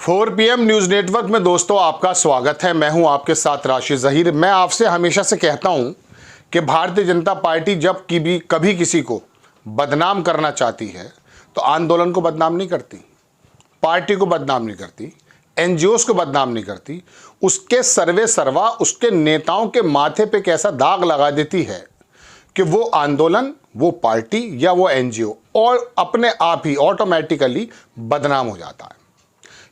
4 PM news network में दोस्तों आपका स्वागत है। मैं हूं आपके साथ राशिद ज़हीर। मैं आपसे हमेशा से कहता हूं कि भारतीय जनता पार्टी जब कभी किसी को बदनाम करना चाहती है तो आंदोलन को बदनाम नहीं करती, पार्टी को बदनाम नहीं करती, NGOs को बदनाम नहीं करती। उसके सर्वे सर्वा उसके नेताओं के माथे पे कैसा दाग लगा देती है कि वो आंदोलन, वो पार्टी या वो NGO और अपने आप ही ऑटोमेटिकली बदनाम हो जाता है।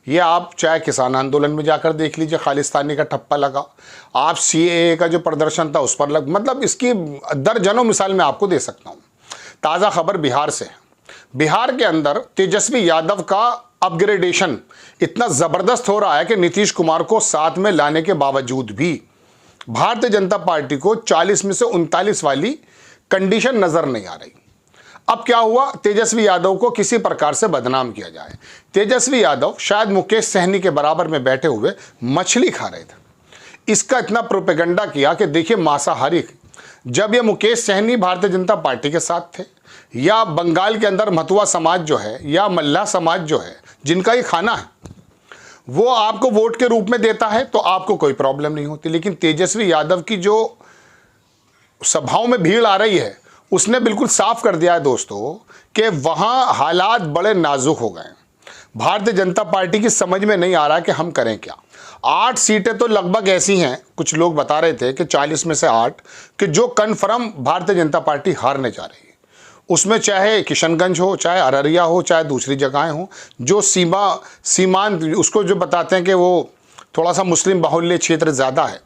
ये आप चाहे किसान आंदोलन में जाकर देख लीजिए, खालिस्तानी का ठप्पा लगा। आप CAA का जो प्रदर्शन था उस पर मतलब इसकी दर्जनों मिसाल मैं आपको दे सकता हूँ। ताज़ा खबर बिहार से। बिहार के अंदर तेजस्वी यादव का अपग्रेडेशन इतना ज़बरदस्त हो रहा है कि नीतीश कुमार को साथ में लाने के बावजूद भी भारतीय जनता पार्टी को 40 में से 39 वाली कंडीशन नज़र नहीं आ रही। अब क्या हुआ, तेजस्वी यादव को किसी प्रकार से बदनाम किया जाए। तेजस्वी यादव शायद मुकेश सहनी के बराबर में बैठे हुए मछली खा रहे थे। इसका इतना प्रोपेगेंडा किया कि देखिए मांसाहारी, जब ये मुकेश सहनी भारतीय जनता पार्टी के साथ थे या बंगाल के अंदर मथुआ समाज जो है या मल्लाह समाज जो है जिनका ये खाना है वो आपको वोट के रूप में देता है तो आपको कोई प्रॉब्लम नहीं होती। लेकिन तेजस्वी यादव की जो सभाओं में भीड़ आ रही है उसने बिल्कुल साफ कर दिया है दोस्तों कि वहाँ हालात बड़े नाजुक हो गए। भारतीय जनता पार्टी की समझ में नहीं आ रहा है कि हम करें क्या। 8 सीटें तो लगभग ऐसी हैं, कुछ लोग बता रहे थे कि 40 में से 8 कि जो कन्फर्म भारतीय जनता पार्टी हारने जा रही है। उसमें चाहे किशनगंज हो, चाहे अररिया हो, चाहे दूसरी जगहें हो, जो सीमांत उसको जो बताते हैं कि वो थोड़ा सा मुस्लिम बाहुल्य क्षेत्र ज़्यादा है,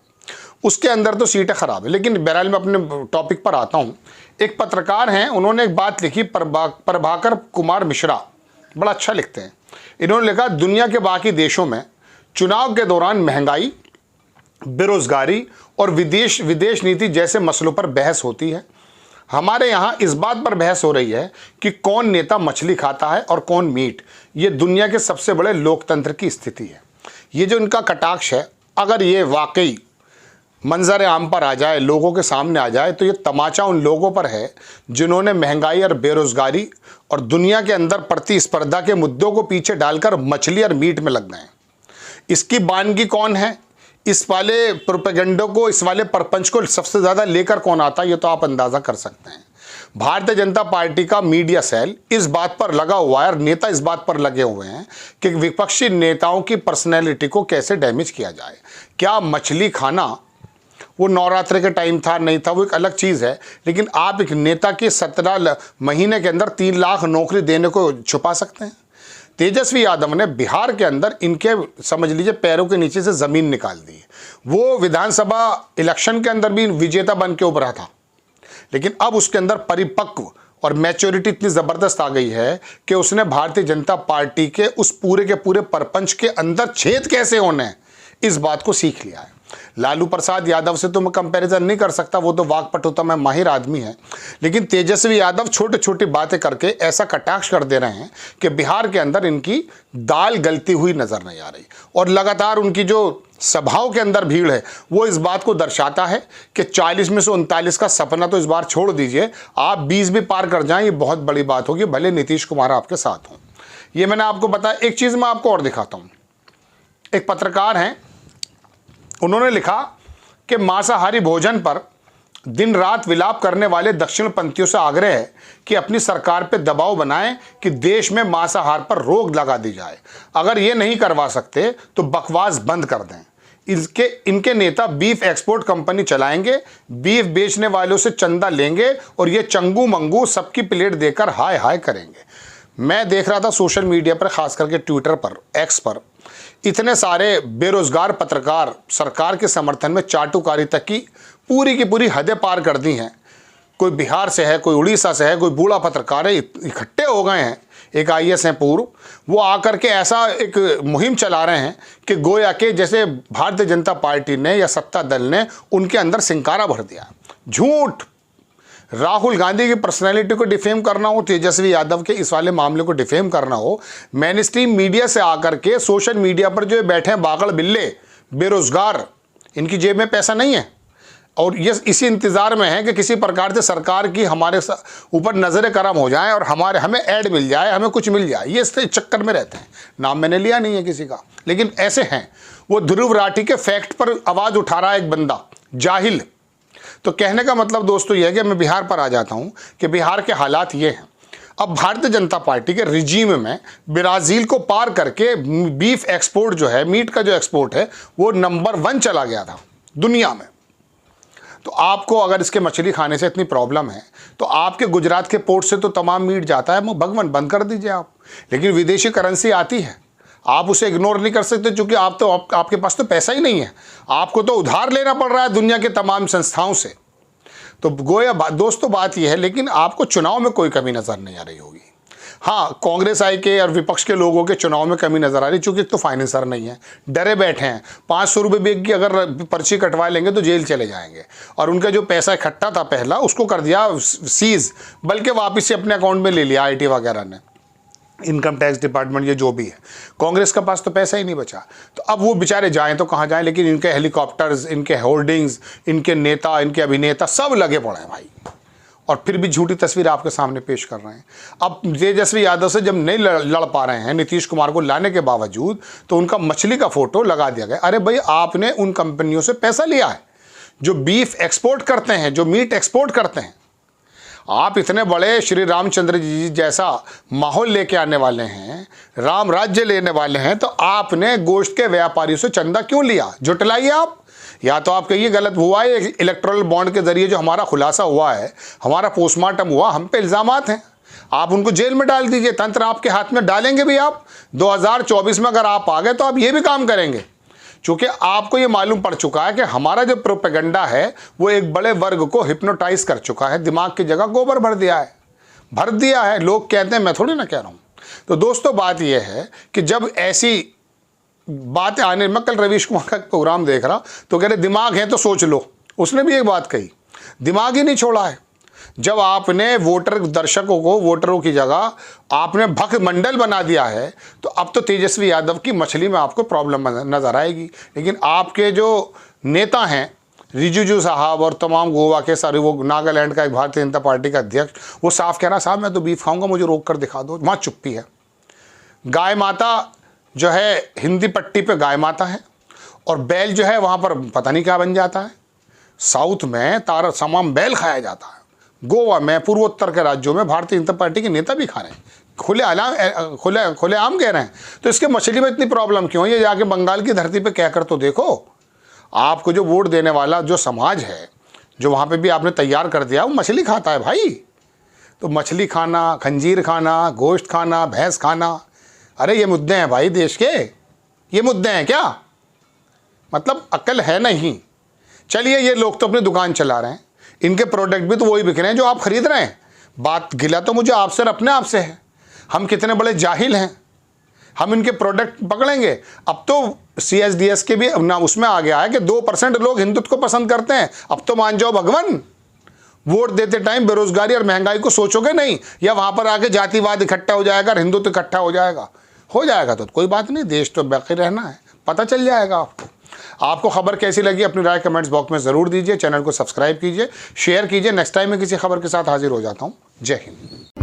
उसके अंदर तो सीटें ख़राब है। लेकिन बहरहाल मैं अपने टॉपिक पर आता हूँ। एक पत्रकार हैं, उन्होंने एक बात लिखी, प्रभाकर कुमार मिश्रा, बड़ा अच्छा लिखते हैं। इन्होंने लिखा, दुनिया के बाकी देशों में चुनाव के दौरान महंगाई, बेरोजगारी और विदेश नीति जैसे मसलों पर बहस होती है। हमारे यहाँ इस बात पर बहस हो रही है कि कौन नेता मछली खाता है और कौन मीट। ये दुनिया के सबसे बड़े लोकतंत्र की स्थिति है। ये जो इनका कटाक्ष है, अगर ये वाकई मंजर आम पर आ जाए, लोगों के सामने आ जाए, तो ये तमाचा उन लोगों पर है जिन्होंने महंगाई और बेरोजगारी और दुनिया के अंदर प्रतिस्पर्धा के मुद्दों को पीछे डालकर मछली और मीट में लग गए हैं। इसकी बानगी कौन है, इस वाले प्रोपेगेंडो को, इस वाले परपंच को सबसे ज़्यादा लेकर कौन आता है, ये तो आप अंदाज़ा कर सकते हैं। भारतीय जनता पार्टी का मीडिया सेल इस बात पर लगा हुआ है और नेता इस बात पर लगे हुए हैं कि विपक्षी नेताओं की पर्सनैलिटी को कैसे डैमेज किया जाए। क्या मछली खाना वो नवरात्रि के टाइम था, नहीं था, वो एक अलग चीज़ है। लेकिन आप एक नेता के 17 महीने के अंदर 3 लाख नौकरी देने को छुपा सकते हैं? तेजस्वी यादव ने बिहार के अंदर इनके समझ लीजिए पैरों के नीचे से ज़मीन निकाल दी। वो विधानसभा इलेक्शन के अंदर भी विजेता बन के उभरा था, लेकिन अब उसके अंदर परिपक्व और मैच्योरिटी इतनी ज़बरदस्त आ गई है कि उसने भारतीय जनता पार्टी के उस पूरे के पूरे परपंच के अंदर छेद कैसे होने हैं इस बात को सीख लिया है। लालू प्रसाद यादव से तो मैं कंपैरिजन नहीं कर सकता, वो तो वाकपटुता में माहिर आदमी है। लेकिन तेजस्वी यादव छोटी छोटी बातें करके ऐसा कटाक्ष कर दे रहे हैं कि बिहार के अंदर इनकी दाल गलती हुई नजर नहीं आ रही। और लगातार उनकी जो सभाओं के अंदर भीड़ है वो इस बात को दर्शाता है कि 40 में से 39 का सपना तो इस बार छोड़ दीजिए, आप 20 भी पार कर जाएं, ये बहुत बड़ी बात होगी, भले नीतीश कुमार आपके साथ हों। ये मैंने आपको बताया। एक चीज़ मैं आपको और दिखाता हूँ। एक पत्रकार हैं, उन्होंने लिखा कि मांसाहारी भोजन पर दिन रात विलाप करने वाले दक्षिण पंथियों से आग्रह है कि अपनी सरकार पर दबाव बनाएं कि देश में मांसाहार पर रोक लगा दी जाए। अगर ये नहीं करवा सकते तो बकवास बंद कर दें। इनके नेता बीफ एक्सपोर्ट कंपनी चलाएंगे, बीफ बेचने वालों से चंदा लेंगे और ये चंगू मंगू सबकी प्लेट देकर हाय हाय करेंगे। मैं देख रहा था सोशल मीडिया पर, खास करके ट्विटर पर, एक्स पर, इतने सारे बेरोजगार पत्रकार सरकार के समर्थन में चाटुकारी तक की पूरी हदें पार कर दी हैं। कोई बिहार से है, कोई उड़ीसा से है, कोई बूढ़ा पत्रकार है, इकट्ठे हो गए हैं। एक IAS हैं पूर्व, वो आकर के ऐसा एक मुहिम चला रहे हैं कि गोया के जैसे भारतीय जनता पार्टी ने या सत्ता दल ने उनके अंदर सिंकारा भर दिया। झूठ। राहुल गांधी की पर्सनैलिटी को डिफेम करना हो, तेजस्वी यादव के इस वाले मामले को डिफेम करना हो, मेन स्ट्रीम मीडिया से आकर के सोशल मीडिया पर जो बैठे हैं बागड़ बिल्ले बेरोजगार, इनकी जेब में पैसा नहीं है, और ये इसी इंतज़ार में है कि किसी प्रकार से सरकार की हमारे ऊपर नज़र करम हो जाए और हमें ऐड मिल जाए, हमें कुछ मिल जाए, ये इसके चक्कर में रहते हैं। नाम मैंने लिया नहीं है किसी का, लेकिन ऐसे हैं। वो ध्रुव राठी के फैक्ट पर आवाज़ उठा रहा है एक बंदा, जाहिल। तो कहने का मतलब दोस्तों ये है कि मैं बिहार पर आ जाता हूँ कि बिहार के हालात ये हैं। अब भारतीय जनता पार्टी के रिजीम में ब्राज़ील को पार करके बीफ एक्सपोर्ट जो है, मीट का जो एक्सपोर्ट है, वो नंबर 1 चला गया था दुनिया में। तो आपको अगर इसके मछली खाने से इतनी प्रॉब्लम है तो आपके गुजरात के पोर्ट से तो तमाम मीट जाता है, भगवान बंद कर दीजिए आप। लेकिन विदेशी करेंसी आती है, आप उसे इग्नोर नहीं कर सकते, क्योंकि आपके पास तो पैसा ही नहीं है, आपको तो उधार लेना पड़ रहा है दुनिया के तमाम संस्थाओं से। तो गोया दोस्तों बात यह है, लेकिन आपको चुनाव में कोई कमी नज़र नहीं आ रही होगी। हाँ, कांग्रेस आई के और विपक्ष के लोगों के चुनाव में कमी नज़र आ रही, चूँकि तो फाइनेंसर नहीं है, डरे बैठे हैं। 500 रुपये बेग की अगर पर्ची कटवा लेंगे तो जेल चले जाएंगे, और उनका जो पैसा इकट्ठा था पहला उसको कर दिया सीज, बल्कि वापस से अपने अकाउंट में ले लिया IT वगैरह ने, इनकम टैक्स डिपार्टमेंट, ये जो भी है। कांग्रेस के पास तो पैसा ही नहीं बचा। तो अब वो बेचारे जाएं तो कहाँ जाएं, लेकिन इनके हेलीकॉप्टर्स, इनके होर्डिंग्स, इनके नेता, इनके अभिनेता सब लगे पड़े हैं भाई, और फिर भी झूठी तस्वीर आपके सामने पेश कर रहे हैं। अब तेजस्वी यादव से जब नहीं लड़ पा रहे हैं नीतीश कुमार को लाने के बावजूद, तो उनका मछली का फोटो लगा दिया गया। अरे भाई, आपने उन कंपनियों से पैसा लिया है जो बीफ एक्सपोर्ट करते हैं, जो मीट एक्सपोर्ट करते हैं। आप इतने बड़े श्री रामचंद्र जी जैसा माहौल लेके आने वाले हैं, राम राज्य लेने वाले हैं, तो आपने गोश्त के व्यापारियों से चंदा क्यों लिया? जुटलाइए आप। या तो आप कहिए गलत हुआ है, इलेक्टोरल बॉन्ड के जरिए जो हमारा खुलासा हुआ है, हमारा पोस्टमार्टम हुआ, हम पे इल्ज़ामात हैं, आप उनको जेल में डाल दीजिए। तंत्र आपके हाथ में डालेंगे भी आप। 2024 में अगर आप आ गए तो आप ये भी काम करेंगे, क्योंकि आपको ये मालूम पड़ चुका है कि हमारा जो प्रोपेगेंडा है वो एक बड़े वर्ग को हिप्नोटाइज कर चुका है, दिमाग की जगह गोबर भर दिया है। लोग कहते हैं, मैं थोड़ी ना कह रहा हूँ। तो दोस्तों बात यह है कि जब ऐसी बातें आने, मैं कल रवीश कुमार का प्रोग्राम देख रहा तो कह रहे दिमाग है तो सोच लो, उसने भी एक बात कही, दिमाग ही नहीं छोड़ा है। जब आपने वोटरों की जगह आपने भक्त मंडल बना दिया है, तो अब तो तेजस्वी यादव की मछली में आपको प्रॉब्लम नज़र आएगी। लेकिन आपके जो नेता हैं रिजिजू साहब और तमाम गोवा के सारे, वो नागालैंड का एक भारतीय जनता पार्टी का अध्यक्ष, वो साफ कह रहा, साहब मैं तो बीफ खाऊंगा, मुझे रोक कर दिखा दो। वहाँ चुप्पी है। गाय माता जो है हिंदी पट्टी पे गाय माता है, और बैल जो है वहाँ पर पता नहीं क्या बन जाता है। साउथ में तारा तमाम बैल खाया जाता है, गोवा में, पूर्वोत्तर के राज्यों में भारतीय जनता पार्टी के नेता भी खा रहे हैं, खुले आम कह रहे हैं। तो इसके मछली में इतनी प्रॉब्लम क्यों? ये जाके बंगाल की धरती पे कहकर तो देखो। आपको जो वोट देने वाला जो समाज है, जो वहाँ पे भी आपने तैयार कर दिया, वो मछली खाता है भाई। तो मछली खाना, खंजीर खाना, गोश्त खाना, भैंस खाना, अरे ये मुद्दे हैं भाई देश के, ये मुद्दे हैं क्या? मतलब अक्ल है नहीं। चलिए, ये लोग तो अपनी दुकान चला रहे हैं, इनके प्रोडक्ट भी तो वही बिक रहे हैं जो आप खरीद रहे हैं। बात गिला तो मुझे आपसे और अपने आप से है, हम कितने बड़े जाहिल हैं, हम इनके प्रोडक्ट पकड़ेंगे। अब तो CSDS के भी ना उसमें आ गया है कि 2% लोग हिंदुत्व को पसंद करते हैं। अब तो मान जाओ भगवान, वोट देते टाइम बेरोजगारी और महंगाई को सोचोगे नहीं, या वहाँ पर आके जातिवाद इकट्ठा हो जाएगा और हिंदुत्व इकट्ठा हो जाएगा तो कोई बात नहीं, देश तो बाकी रहना है, पता चल जाएगा आपको। आपको खबर कैसी लगी अपनी राय कमेंट्स बॉक्स में ज़रूर दीजिए। चैनल को सब्सक्राइब कीजिए, शेयर कीजिए। नेक्स्ट टाइम मैं किसी खबर के साथ हाजिर हो जाता हूँ। जय हिंद।